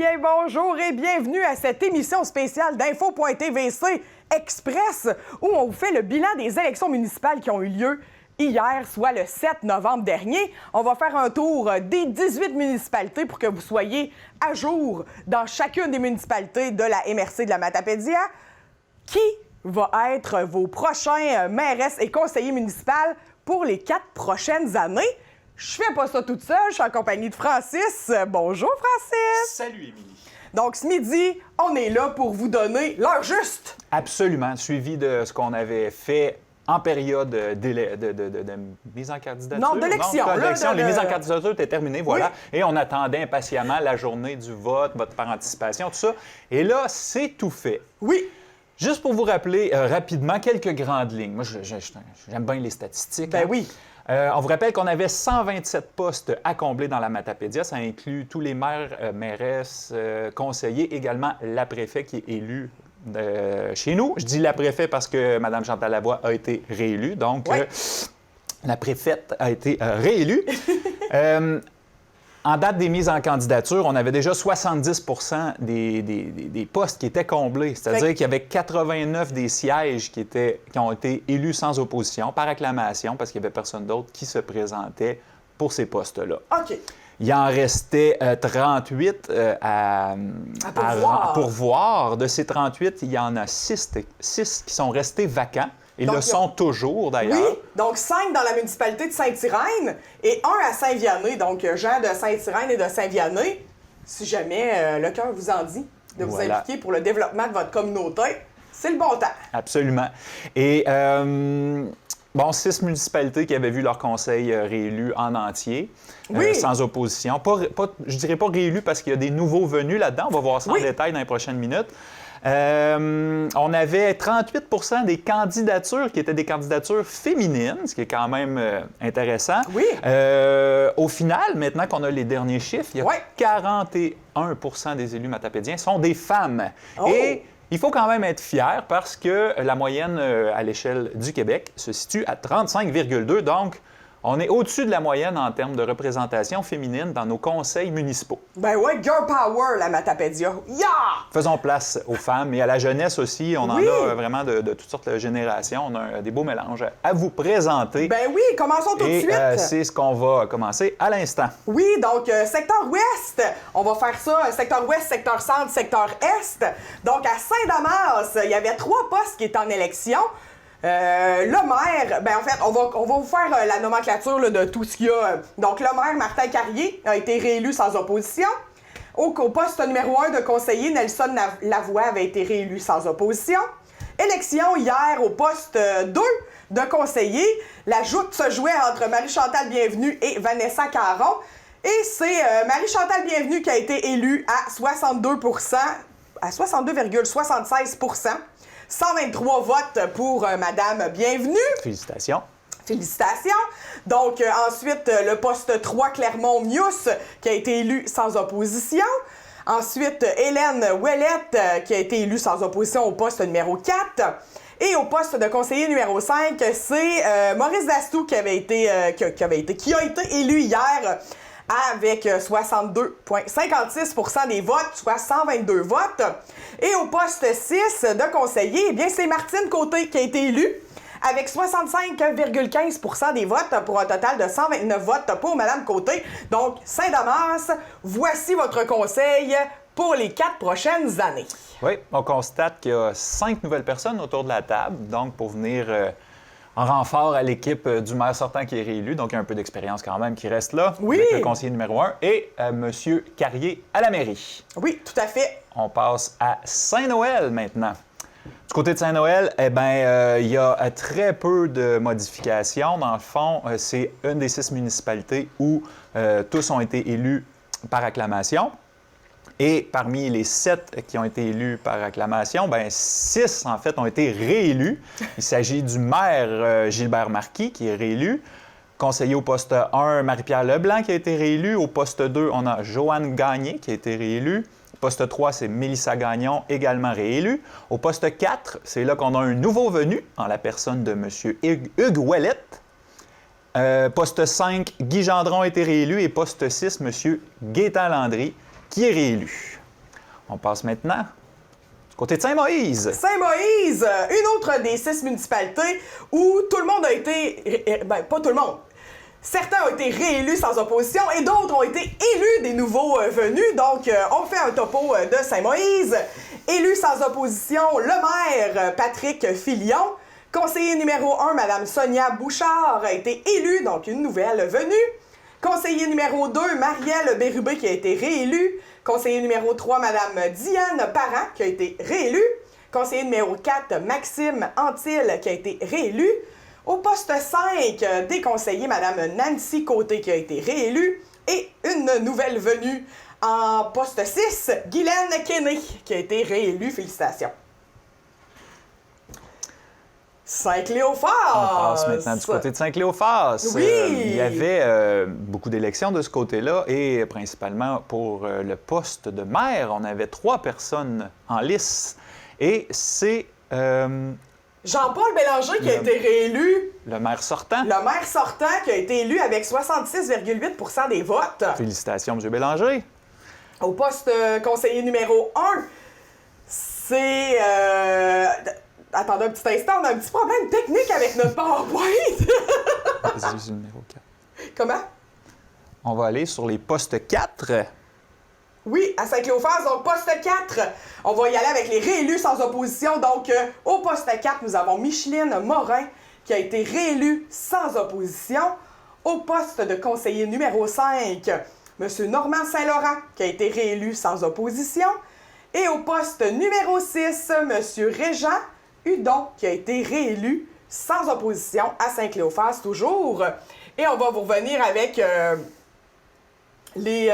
bien, bonjour et bienvenue à cette émission spéciale d'Info.tvc Express où on vous fait le bilan des élections municipales qui ont eu lieu hier, soit le 7 novembre dernier. On va faire un tour des 18 municipalités pour que vous soyez à jour dans chacune des municipalités de la MRC de la Matapédia. Qui va être vos prochains mairesses et conseillers municipaux pour les 4 prochaines années? Je fais pas ça toute seule, je suis en compagnie de Francis. Bonjour Francis! Salut Émilie! Donc ce midi, on est là pour vous donner l'heure juste. Absolument, suivi de ce qu'on avait fait en période de mise en candidature. Non, d'élection. Les mises en candidature étaient terminées, voilà. Oui. Et on attendait impatiemment la journée du vote, vote par anticipation, tout ça. Et là, c'est tout fait. Oui. Juste pour vous rappeler rapidement quelques grandes lignes. Moi, j'aime bien les statistiques. Ben oui. On vous rappelle qu'on avait 127 postes à combler dans la Matapédia. Ça inclut tous les maires, mairesses, conseillers, également la préfet qui est élue chez nous. Je dis la préfet parce que Mme Chantal Lavoie a été réélue. Donc, oui. La préfète a été réélue. En date des mises en candidature, on avait déjà 70 des postes qui étaient comblés. C'est-à-dire qu'il y avait 89 des sièges qui ont été élus sans opposition, par acclamation, parce qu'il n'y avait personne d'autre qui se présentait pour ces postes-là. OK. Il en restait 38 à pourvoir. De ces 38, il y en a 6 qui sont restés vacants. Ils le sont toujours, d'ailleurs. Oui, donc 5 dans la municipalité de Saint-Irène et 1 à Saint-Vianney. Donc, gens de Saint-Irène et de Saint-Vianney, si jamais le cœur vous en dit de vous impliquer pour le développement de votre communauté, c'est le bon temps. Absolument. Et, 6 municipalités qui avaient vu leur conseil réélu en entier, sans opposition. Je dirais pas réélu parce qu'il y a des nouveaux venus là-dedans. On va voir ça en détail dans les prochaines minutes. On avait 38 des candidatures qui étaient des candidatures féminines, ce qui est quand même intéressant. Oui. Au final, maintenant qu'on a les derniers chiffres, il y a 41 des élus matapédiens sont des femmes. Oh. Et il faut quand même être fier parce que la moyenne à l'échelle du Québec se situe à 35,2. Donc, on est au-dessus de la moyenne en termes de représentation féminine dans nos conseils municipaux. Ben ouais, girl power, la Matapédia. Yeah! Faisons place aux femmes et à la jeunesse aussi. On en a vraiment de toutes sortes de générations. On a des beaux mélanges à vous présenter. Ben oui, commençons tout de suite. C'est ce qu'on va commencer à l'instant. Oui, donc secteur ouest, on va faire ça, secteur ouest, secteur centre, secteur est. Donc à Saint-Damas, il y avait 3 postes qui étaient en élection. Le maire, en fait, on va vous faire la nomenclature là, de tout ce qu'il y a. Donc, le maire Martin Carrier a été réélu sans opposition. Au poste numéro 1 de conseiller, Nelson Lavoie avait été réélu sans opposition. Élection hier au poste 2 de conseiller. La joute se jouait entre Marie-Chantal Bienvenue et Vanessa Caron. Et c'est Marie-Chantal Bienvenue qui a été élue à 62,76%. 123 votes pour Madame Bienvenue. Félicitations. Félicitations. Donc, ensuite, le poste 3, Clermont-Mius, qui a été élu sans opposition. Ensuite, Hélène Ouellette, qui a été élue sans opposition au poste numéro 4. Et au poste de conseiller numéro 5, c'est Maurice Dastou qui a été élu hier avec 62,56% des votes, soit 122 votes. Et au poste 6 de conseiller, eh bien, c'est Martine Côté qui a été élue avec 65,15% des votes pour un total de 129 votes pour Mme Côté. Donc, Saint-Damas, voici votre conseil pour les 4 prochaines années. Oui, on constate qu'il y a 5 nouvelles personnes autour de la table, donc pour venir en renfort à l'équipe du maire sortant qui est réélu, donc il y a un peu d'expérience quand même qui reste là, avec le conseiller numéro 1, et M. Carrier à la mairie. Oui, tout à fait. On passe à Saint-Noël maintenant. Du côté de Saint-Noël, il y a très peu de modifications. Dans le fond, c'est une des 6 municipalités où tous ont été élus par acclamation. Et parmi les 7 qui ont été élus par acclamation, 6, en fait, ont été réélus. Il s'agit du maire Gilbert Marquis, qui est réélu. Conseiller au poste 1, Marie-Pierre Leblanc, qui a été réélu. Au poste 2, on a Joanne Gagné, qui a été réélue. Au poste 3, c'est Mélissa Gagnon, également réélue. Au poste 4, c'est là qu'on a un nouveau venu, en la personne de M. Hugues Ouellette. Poste 5, Guy Gendron a été réélu. Et poste 6, M. Gaétan Landry, qui est réélu. On passe maintenant du côté de Saint-Moïse. Saint-Moïse, une autre des 6 municipalités où tout le monde a été... Ben, pas tout le monde. Certains ont été réélus sans opposition et d'autres ont été élus des nouveaux venus. Donc, on fait un topo de Saint-Moïse. Élu sans opposition, le maire Patrick Filion. Conseiller numéro 1, Mme Sonia Bouchard, a été élue, donc une nouvelle venue. Conseiller numéro 2, Marielle Bérubé, qui a été réélue. Conseiller numéro 3, Mme Diane Parent, qui a été réélue. Conseiller numéro 4, Maxime Antil, qui a été réélu. Au poste 5, des conseillers, Mme Nancy Côté, qui a été réélue. Et une nouvelle venue en poste 6, Guylaine Kenney, qui a été réélue. Félicitations. Saint-Cléophas! On passe maintenant du côté de Saint-Cléophas. Oui! Il y avait beaucoup d'élections de ce côté-là et principalement pour le poste de maire, on avait 3 personnes en lice. Et c'est... Jean-Paul Bélanger qui a été réélu. Le maire sortant. Le maire sortant qui a été élu avec 66,8 % des votes. Félicitations, M. Bélanger. Au poste conseiller numéro 1, c'est... Attendez un petit instant, on a un petit problème technique avec notre PowerPoint. Vas-y, numéro 4. Comment? On va aller sur les postes 4. Oui, à Saint-Cléophas, donc poste 4. On va y aller avec les réélus sans opposition. Donc, au poste 4, nous avons Micheline Morin qui a été réélue sans opposition. Au poste de conseiller numéro 5, M. Normand Saint-Laurent qui a été réélu sans opposition. Et au poste numéro 6, M. Régent Hudon qui a été réélu sans opposition à Saint-Cléophas toujours. Et on va vous revenir avec les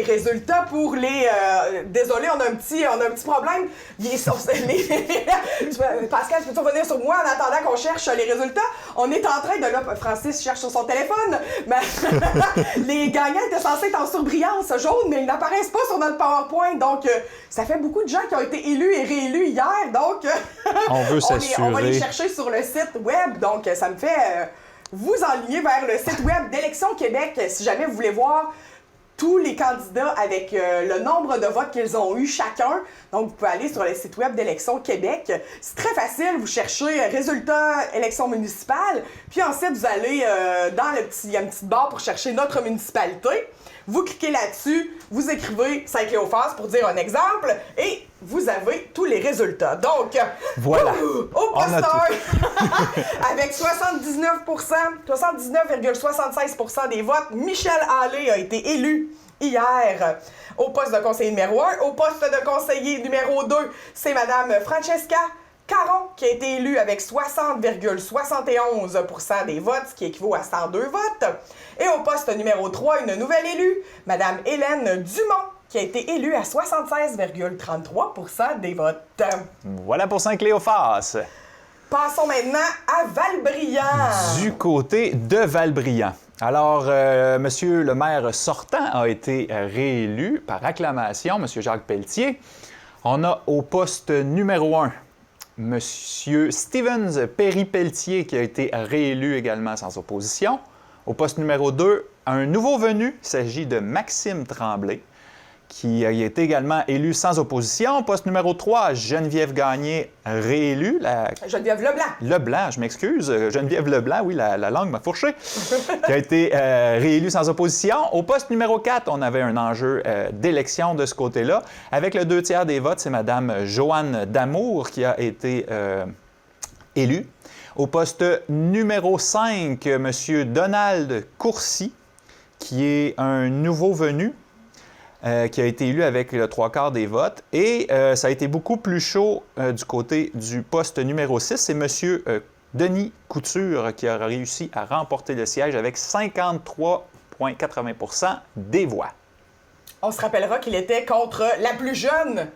résultats pour les... Désolé, on a un petit problème. Pascal, peux-tu revenir sur moi en attendant qu'on cherche les résultats? On est en train de... Là, Francis cherche sur son téléphone. Mais les gagnants étaient censés être en surbrillance jaune, mais ils n'apparaissent pas sur notre PowerPoint. Donc, ça fait beaucoup de gens qui ont été élus et réélus hier. Donc, on veut s'assurer. On va les chercher sur le site web. Donc, ça me fait vous enligner vers le site web d'Élections Québec si jamais vous voulez voir tous les candidats avec le nombre de votes qu'ils ont eu chacun. Donc, vous pouvez aller sur le site web d'Élections Québec. C'est très facile. Vous cherchez résultats élections municipales. Puis ensuite, vous allez dans il y a une petite barre pour chercher notre municipalité. Vous cliquez là-dessus, vous écrivez Saint-Cléophas pour dire un exemple et vous avez tous les résultats. Donc, voilà. Au poste 1, avec 79,76 % des votes, Michel Hallé a été élu hier au poste de conseiller numéro 1. Au poste de conseiller numéro 2, c'est Mme Francesca Caron qui a été élue avec 60,71 % des votes, ce qui équivaut à 102 votes. Et au poste numéro 3, une nouvelle élue, Mme Hélène Dumont, qui a été élue à 76,33 % des votes. Voilà pour Saint-Cléophas. Passons maintenant à Valbriand. Du côté de Valbriand. Alors, monsieur le maire sortant a été réélu par acclamation, monsieur Jacques Pelletier. On a au poste numéro 1, monsieur Stevens Perry-Pelletier qui a été réélu également sans opposition. Au poste numéro 2, un nouveau venu, il s'agit de Maxime Tremblay, qui a été également élu sans opposition. Au poste numéro 3, Geneviève Gagné, réélue. Geneviève Leblanc. Leblanc, je m'excuse. Geneviève Leblanc, oui, la langue m'a fourché, qui a été réélue sans opposition. Au poste numéro 4, on avait un enjeu d'élection de ce côté-là. Avec le 2/3 des votes, c'est Mme Joanne Damour qui a été élue. Au poste numéro 5, M. Donald Courcy, qui est un nouveau venu, qui a été élu avec le 3/4 des votes. Et ça a été beaucoup plus chaud du côté du poste numéro 6. C'est M. Denis Couture qui a réussi à remporter le siège avec 53,80 % des voix. On se rappellera qu'il était contre la plus jeune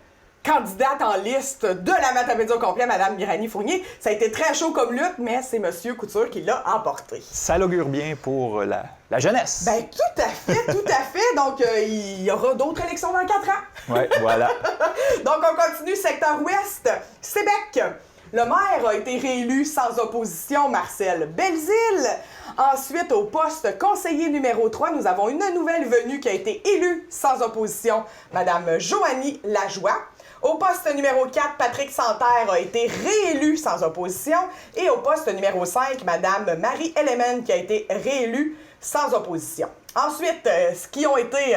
candidate en liste de la Matapédia au complet, Mme Mirani Fournier. Ça a été très chaud comme lutte, mais c'est M. Couture qui l'a emporté. Ça l'augure bien pour la jeunesse. Bien, tout à fait, tout à fait. Donc, il y aura d'autres élections dans 4 ans. Oui, voilà. Donc, on continue, secteur ouest. Sébec. Le maire a été réélu sans opposition, Marcel Belzile. Ensuite, au poste conseiller numéro 3, nous avons une nouvelle venue qui a été élue sans opposition, Mme Joanie Lajoie. Au poste numéro 4, Patrick Santerre a été réélu sans opposition. Et au poste numéro 5, Mme Marie Elemen qui a été réélue sans opposition. Ensuite, ce qui ont été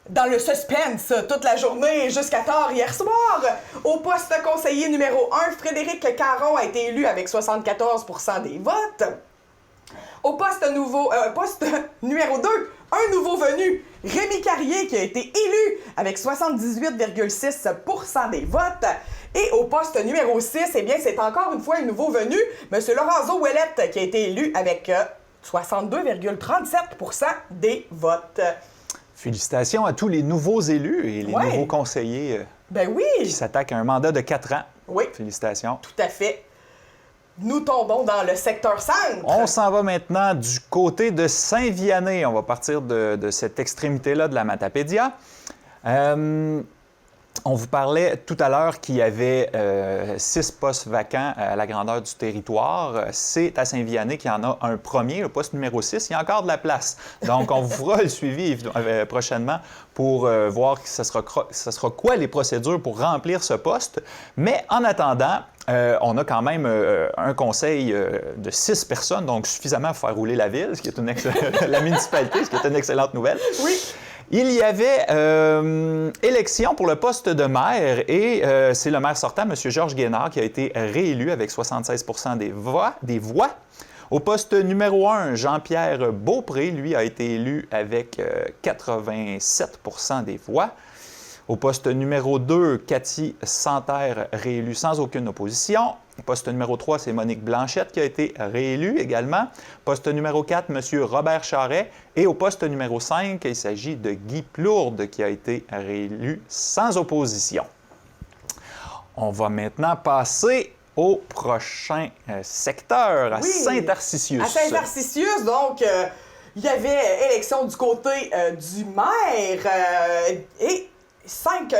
dans le suspense toute la journée jusqu'à tard hier soir, au poste conseiller numéro 1, Frédéric Caron a été élu avec 74 % des votes. Au poste numéro 2, un nouveau venu, Rémi Carrier, qui a été élu avec 78,6 % des votes. Et au poste numéro 6, eh bien, c'est encore une fois un nouveau venu, M. Lorenzo Ouellette, qui a été élu avec 62,37 % des votes. Félicitations à tous les nouveaux élus et les nouveaux conseillers qui s'attaquent à un mandat de 4 ans. Oui. Félicitations. Tout à fait. Nous tombons dans le secteur centre. On s'en va maintenant du côté de Saint-Vianney. On va partir de cette extrémité-là de la Matapédia. On vous parlait tout à l'heure qu'il y avait 6 postes vacants à la grandeur du territoire. C'est à Saint-Vianney qu'il y en a un premier, le poste numéro 6. Il y a encore de la place. Donc, on vous fera le suivi prochainement pour voir ce sera quoi les procédures pour remplir ce poste. Mais en attendant, on a quand même un conseil de 6 personnes, donc suffisamment pour faire rouler la ville, ce qui est la municipalité, ce qui est une excellente nouvelle. Oui. Il y avait élection pour le poste de maire et c'est le maire sortant, M. Georges Guénard, qui a été réélu avec 76 % des voix. Au poste numéro 1, Jean-Pierre Beaupré, lui, a été élu avec 87 % des voix. Au poste numéro 2, Cathy Santerre, réélue sans aucune opposition. Poste numéro 3, c'est Monique Blanchette qui a été réélue également. Poste numéro 4, M. Robert Charret. Et au poste numéro 5, il s'agit de Guy Plourde qui a été réélu sans opposition. On va maintenant passer au prochain secteur, à Saint-Tarcicius. À Saint-Tarcicius, donc, il y avait élection du côté du maire et 5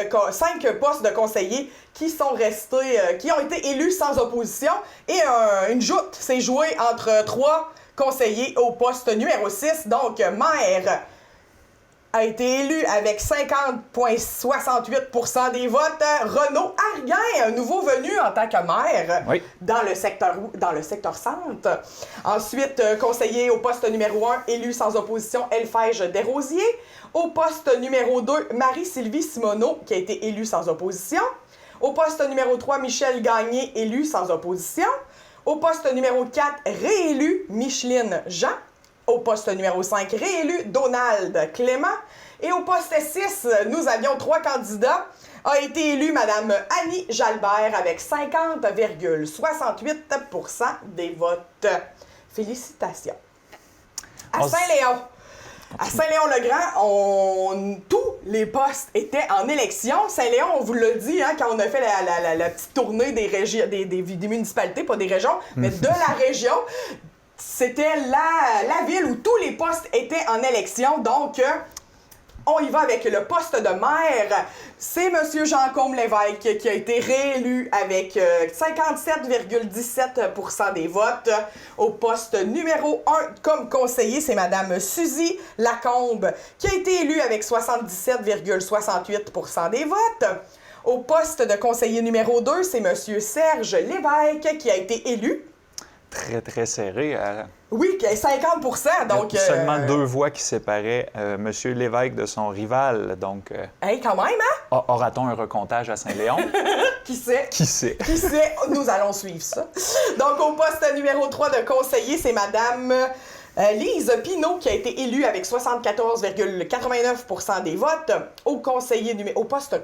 postes de conseillers qui sont restés, qui ont été élus sans opposition et une joute s'est jouée entre 3 conseillers au poste numéro 6. Donc, maire a été élu avec 50,68 % des votes. Renaud Arguin, un nouveau venu en tant que maire dans le secteur centre. Ensuite, conseiller au poste numéro 1, élu sans opposition, Elfège Desrosiers. Au poste numéro 2, Marie-Sylvie Simoneau, qui a été élue sans opposition. Au poste numéro 3, Michel Gagné, élu sans opposition. Au poste numéro 4, réélu Micheline Jean. Au poste numéro 5, réélu Donald Clément. Et au poste 6, nous avions 3 candidats. A été élue Mme Annie Jalbert avec 50,68 % des votes. Félicitations. À Saint-Léon. À Saint-Léon-le-Grand, tous les postes étaient en élection. Saint-Léon, on vous l'a dit, hein, quand on a fait la petite tournée des municipalités, pas des régions, mais de la région, c'était la ville où tous les postes étaient en élection. Donc, on y va avec le poste de maire. C'est M. Jean-Côme Lévesque qui a été réélu avec 57,17 % des votes. Au poste numéro 1 comme conseiller, c'est Mme Suzy Lacombe qui a été élue avec 77,68 % des votes. Au poste de conseiller numéro 2, c'est M. Serge Lévesque qui a été élu. Très, très serré. Oui, 50 %. Donc, seulement 2 voix qui séparaient M. Lévesque de son rival. Donc, quand même, hein? Aura-t-on un recomptage à Saint-Léon? Qui sait? Qui sait? Qui sait? Nous allons suivre ça. Donc, au poste numéro 3 de conseiller, c'est Mme Lise Pinault qui a été élue avec 74,89 % des votes. Au poste conseiller numéro 4,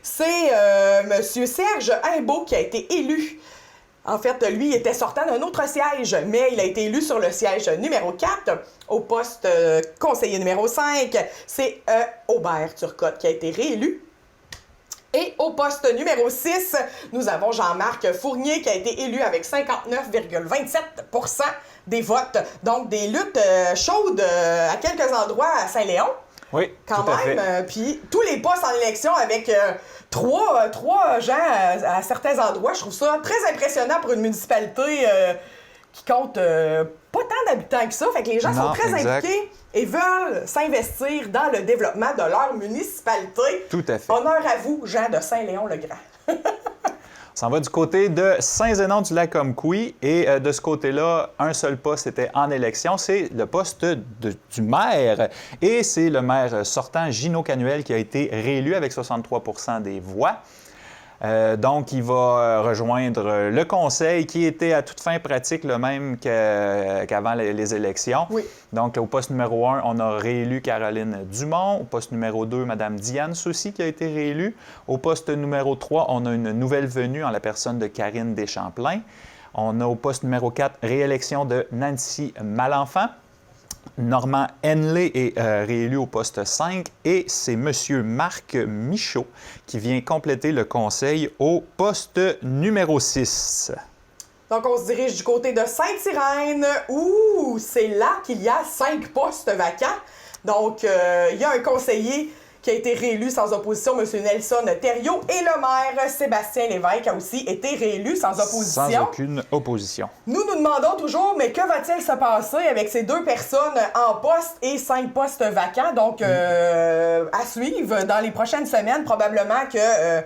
c'est M. Serge Imbeau qui a été élu. En fait, lui était sortant d'un autre siège, mais il a été élu sur le siège numéro 4. Au poste conseiller numéro 5, c'est Aubert Turcotte qui a été réélu. Et au poste numéro 6, nous avons Jean-Marc Fournier qui a été élu avec 59,27 % des votes. Donc, des luttes chaudes à quelques endroits à Saint-Léon. Oui, quand tout à même. fait. Puis tous les postes en élection avec trois gens à certains endroits, je trouve ça très impressionnant pour une municipalité qui compte pas tant d'habitants que ça. Fait que les gens sont très impliqués et veulent s'investir dans le développement de leur municipalité. Tout à fait. Honneur à vous, Jean de Saint-Léon-le-Grand. On s'en va du côté de Saint-Zénon-du-Lac-Comcoui et de ce côté-là, un seul poste était en élection, c'est le poste du maire. Et c'est le maire sortant, Gino Canuel, qui a été réélu avec 63 % des voix. Donc, il va rejoindre le conseil qui était à toute fin pratique le même qu'avant les élections. Oui. Donc, au poste numéro 1, on a réélu Caroline Dumont. Au poste numéro 2, Mme Diane Saucy qui a été réélue. Au poste numéro 3, on a une nouvelle venue en la personne de Karine Deschamplain. On a au poste numéro 4, réélection de Nancy Malenfant. Normand Henley est réélu au poste 5 et c'est M. Marc Michaud qui vient compléter le conseil au poste numéro 6. Donc, on se dirige du côté de Sainte-Irène où c'est là qu'il y a 5 postes vacants. Donc, il y a un conseiller qui a été réélu sans opposition, M. Nelson Thériault, et le maire Sébastien Lévesque a aussi été réélu sans opposition. Sans aucune opposition. Nous demandons toujours, mais que va-t-il se passer avec ces 2 personnes en poste et 5 postes vacants? Donc, à suivre dans les prochaines semaines, probablement que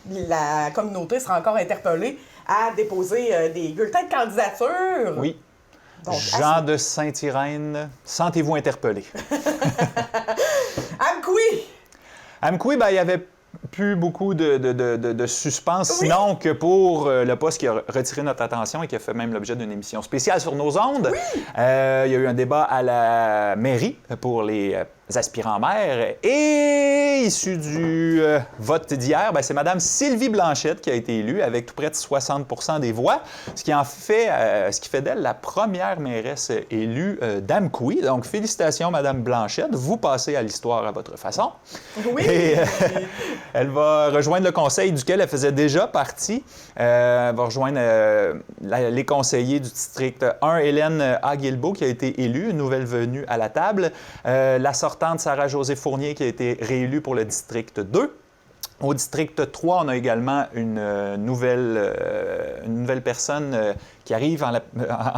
la communauté sera encore interpellée à déposer des bulletins de candidature. Oui. Donc, Jean de Saint-Irène, sentez-vous interpellé. Amkoui! Amkoui, il y avait plus beaucoup de suspense, Oui. sinon que pour le poste qui a retiré notre attention et qui a fait même l'objet d'une émission spéciale sur nos ondes. Oui. Il y a eu un débat à la mairie pour les aspirants maires et issu du vote d'hier, c'est Mme Sylvie Blanchette qui a été élue avec tout près de 60 % des voix, ce qui fait d'elle la première mairesse élue d'Amkoui. Donc, félicitations, Mme Blanchette. Vous passez à l'histoire à votre façon. Oui! Et, elle va rejoindre le conseil duquel elle faisait déjà partie. Elle va rejoindre les conseillers du district 1, Hélène Aguilbeau, qui a été élue, une nouvelle venue à la table. La sortante Sarah-Josée Fournier, qui a été réélue pour le district 2. Au district 3, on a également une nouvelle personne qui arrive en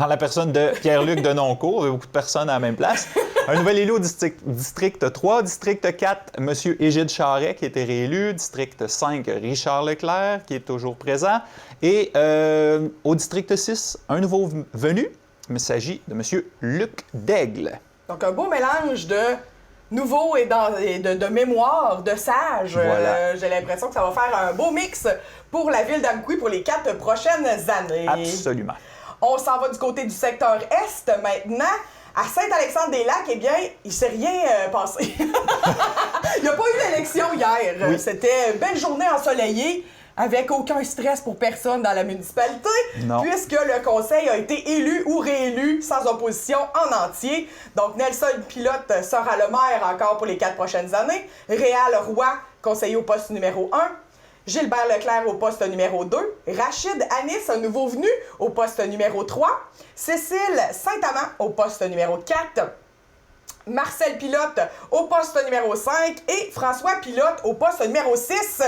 la personne de Pierre-Luc Denoncourt. Il y a beaucoup de personnes à la même place. Un nouvel élu au district 3. District 4, M. Égide Charret, qui a été réélu. District 5, Richard Leclerc, qui est toujours présent. Et au district 6, un nouveau venu. Il s'agit de M. Luc Daigle. Donc, un beau mélange de nouveau et de mémoire, de sage. Voilà. J'ai l'impression que ça va faire un beau mix pour la ville d'Amkoui pour les 4 prochaines années. Absolument. On s'en va du côté du secteur Est maintenant. À Saint-Alexandre-des-Lacs, eh bien, il ne s'est rien passé. Il n'y a pas eu d'élection hier. Oui. C'était une belle journée ensoleillée, avec aucun stress pour personne dans la municipalité, Non. puisque le conseil a été élu ou réélu sans opposition en entier. Donc, Nelson Pilote sera le maire encore pour les 4 prochaines années. Réal Roy, conseiller au poste numéro 1. Gilbert Leclerc au poste numéro 2. Rachid Anis, un nouveau venu, au poste numéro 3. Cécile Saint-Amand au poste numéro 4. Marcel Pilote au poste numéro 5. Et François Pilote au poste numéro 6.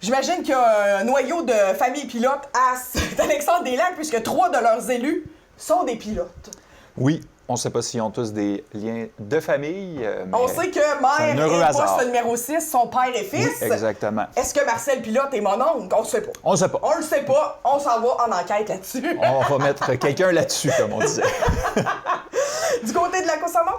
J'imagine qu'il y a un noyau de famille pilote à Saint-Alexandre-des-Lacs, puisque 3 de leurs élus sont des pilotes. Oui, on ne sait pas s'ils ont tous des liens de famille. Mais On sait que maire et hasard. poste numéro 6 sont père et fils. Oui, exactement. Est-ce que Marcel Pilote est mon oncle? On ne sait pas. On ne sait pas. On le sait pas. On s'en va en enquête là-dessus. On va mettre quelqu'un là-dessus, comme on disait. Du côté de la Cosamon?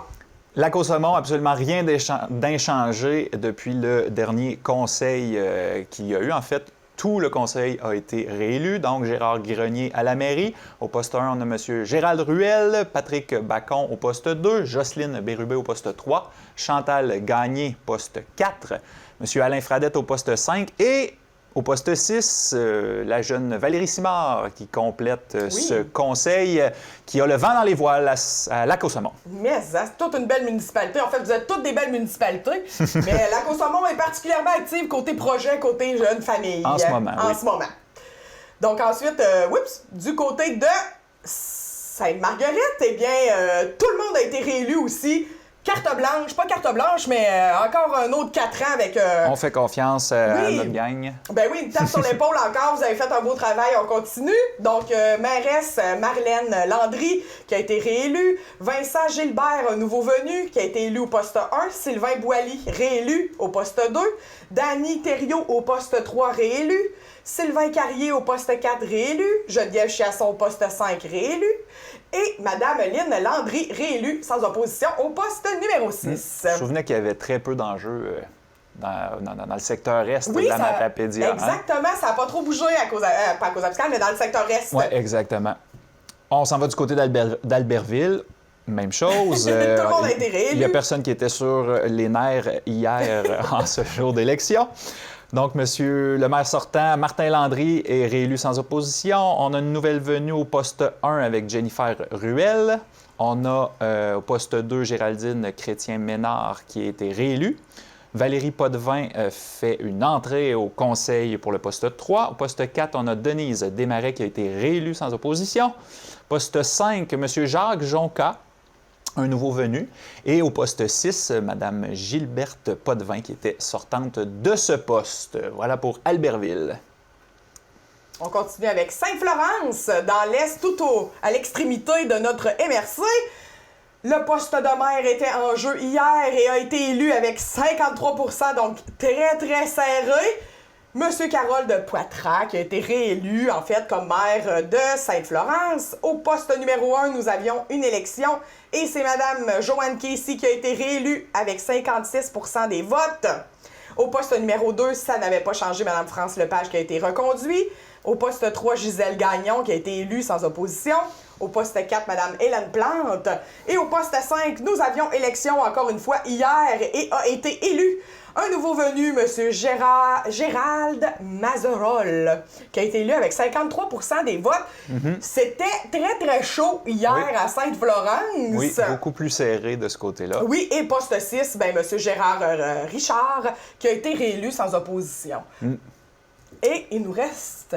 Lac au Saumon, absolument rien d'inchangé depuis le dernier conseil qu'il y a eu. En fait, tout le conseil a été réélu. Donc, Gérard Grenier à la mairie. Au poste 1, on a M. Gérald Ruel, Patrick Bacon au poste 2, Jocelyne Bérubé au poste 3, Chantal Gagné, poste 4, M. Alain Fradette au poste 5 et au poste 6, la jeune Valérie Simard qui complète ce conseil qui a le vent dans les voiles à Lac-au-Saumon. Mais c'est toute une belle municipalité. En fait, vous êtes toutes des belles municipalités. Mais Lac-au-Saumon est particulièrement active côté projet, côté jeune famille. En ce moment, En ce moment. Donc ensuite, du côté de Sainte-Marguerite, eh bien, tout le monde a été réélu aussi carte blanche, pas carte blanche, mais encore un autre 4 ans avec... On fait confiance à notre gang. Ben oui, une tape sur l'épaule encore, vous avez fait un beau travail, on continue. Donc, mairesse Marlène Landry, qui a été réélue. Vincent Gilbert, un nouveau venu, qui a été élu au poste 1. Sylvain Boily, réélu au poste 2. Danny Thériault au poste 3, réélu. Sylvain Carrier au poste 4, réélu. Geneviève Chiasson au poste 5, réélu. Et Mme Lynne Landry, réélue sans opposition au poste numéro 6. Je me souvenais qu'il y avait très peu d'enjeux dans le secteur est oui, de la Matapédia. Exactement, ça n'a pas trop bougé pas à cause fiscale, mais dans le secteur est. Oui, exactement. On s'en va du côté d'Albertville. Même chose. Tout le monde a été réélu. Il n'y a personne qui était sur les nerfs hier en ce jour d'élection. Donc, monsieur le maire sortant, Martin Landry, est réélu sans opposition. On a une nouvelle venue au poste 1 avec Jennifer Ruel. On a au poste 2 Géraldine Chrétien-Ménard qui a été réélue. Valérie Potvin fait une entrée au conseil pour le poste 3. Au poste 4, on a Denise Desmarais qui a été réélue sans opposition. Poste 5, M. Jacques Jonca, un nouveau venu. Et au poste 6, Mme Gilberte Potvin qui était sortante de ce poste. Voilà pour Albertville. On continue avec Sainte-Florence, dans l'Est, à l'extrémité de notre MRC. Le poste de maire était en jeu hier et a été élu avec 53 %, donc très, très serré. Monsieur Carole de Poitras, qui a été réélu, en fait, comme maire de Sainte-Florence. Au poste numéro 1, nous avions une élection et c'est Mme Joanne Casey qui a été réélue avec 56 % des votes. Au poste numéro 2, ça n'avait pas changé, Mme France Lepage qui a été reconduite. Au poste 3, Gisèle Gagnon qui a été élue sans opposition. Au poste 4, Mme Hélène Plante. Et au poste 5, nous avions élection encore une fois hier et a été élu un nouveau venu, M. Gérald Mazerol, qui a été élu avec 53 % des votes. C'était très, très chaud hier à Sainte-Florence. Oui, beaucoup plus serré de ce côté-là. Oui, et poste 6, ben, M. Gérard Richard, qui a été réélu sans opposition. Et il nous reste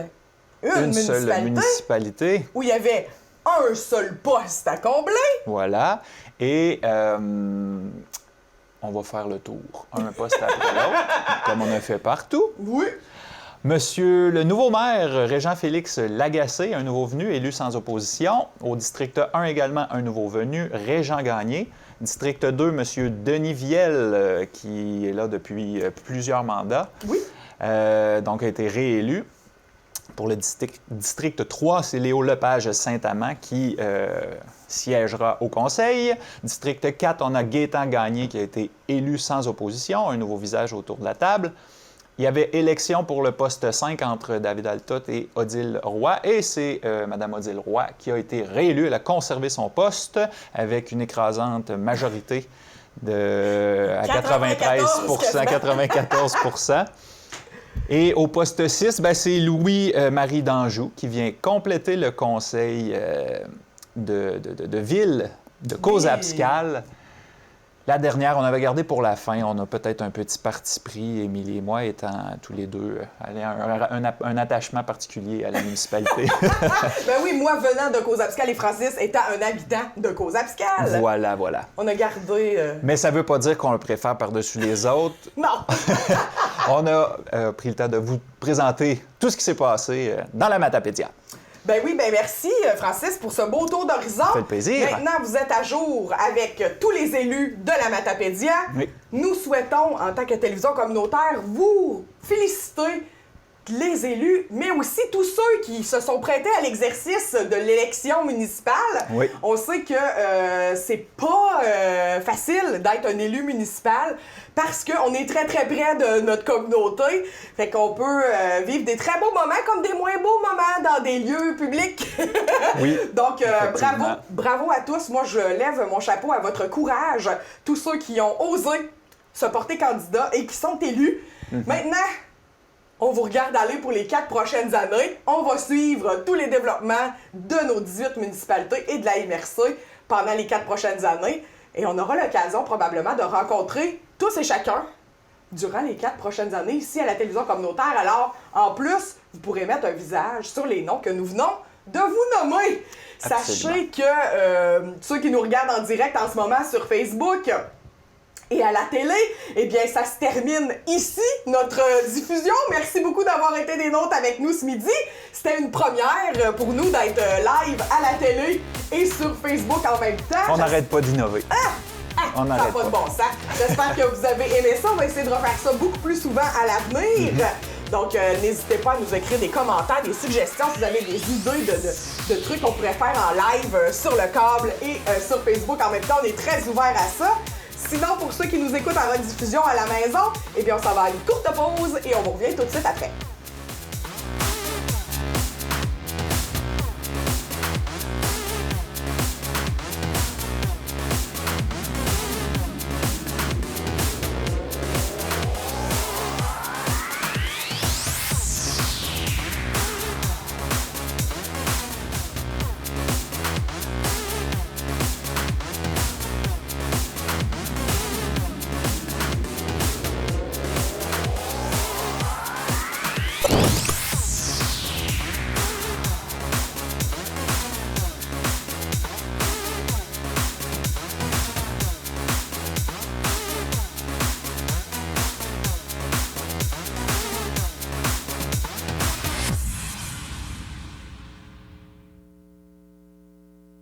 une seule municipalité où il y avait un seul poste à combler. Voilà. Et on va faire le tour, un poste après l'autre, comme on a fait partout. Oui. Monsieur le nouveau maire, Régent-Félix Lagacé, un nouveau venu, élu sans opposition. Au district 1 également, un nouveau venu, Régent Gagné. District 2, Monsieur Denis Viel, qui est là depuis plusieurs mandats. Oui. Donc, a été réélu. Pour le district 3, c'est Léo Lepage Saint-Amand qui siégera au conseil. District 4, on a Gaétan Gagné qui a été élu sans opposition, un nouveau visage autour de la table. Il y avait élection pour le poste 5 entre David Altott et Odile Roy. Et c'est Mme Odile Roy qui a été réélue. Elle a conservé son poste avec une écrasante majorité à 94 %. Et au poste 6, ben, c'est Louis-Marie d'Anjou qui vient compléter le conseil de ville de Causa-Abscale. La dernière, on avait gardé pour la fin. On a peut-être un petit parti pris, Émilie et moi, étant tous les deux un attachement particulier à la municipalité. Ben oui, moi venant de Causa-Abscale et Francis étant un habitant de Causa-Abscale. Voilà. On a gardé... Mais ça ne veut pas dire qu'on le préfère par-dessus les autres. Non! On a pris le temps de vous présenter tout ce qui s'est passé dans la Matapédia. Ben oui, ben merci Francis pour ce beau tour d'horizon. Ça fait plaisir. Maintenant, vous êtes à jour avec tous les élus de la Matapédia. Oui. Nous souhaitons, en tant que télévision communautaire, vous féliciter les élus, mais aussi tous ceux qui se sont prêtés à l'exercice de l'élection municipale. Oui. On sait que c'est pas facile d'être un élu municipal parce qu'on est très, très près de notre communauté. Fait qu'on peut vivre des très beaux moments comme des moins beaux moments dans des lieux publics. Oui. Donc, bravo à tous. Moi, je lève mon chapeau à votre courage. Tous ceux qui ont osé se porter candidat et qui sont élus. Maintenant, on vous regarde aller pour les 4 prochaines années. On va suivre tous les développements de nos 18 municipalités et de la MRC pendant les 4 prochaines années. Et on aura l'occasion probablement de rencontrer tous et chacun durant les 4 prochaines années ici à la télévision communautaire. Alors, en plus, vous pourrez mettre un visage sur les noms que nous venons de vous nommer. Absolument. Sachez que ceux qui nous regardent en direct en ce moment sur Facebook et à la télé, eh bien, ça se termine ici, notre diffusion. Merci beaucoup d'avoir été des nôtres avec nous ce midi. C'était une première pour nous d'être live à la télé et sur Facebook en même temps. On n'arrête pas d'innover. On Ça n'a n'arrête pas pas. de bon sens. J'espère que vous avez aimé ça. On va essayer de refaire ça beaucoup plus souvent à l'avenir. Donc, n'hésitez pas à nous écrire des commentaires, des suggestions si vous avez des idées de trucs qu'on pourrait faire en live sur le câble et sur Facebook. En même temps, on est très ouvert à ça. Sinon, pour ceux qui nous écoutent en rediffusion à la maison, eh bien, on s'en va à une courte pause et on vous revient tout de suite après.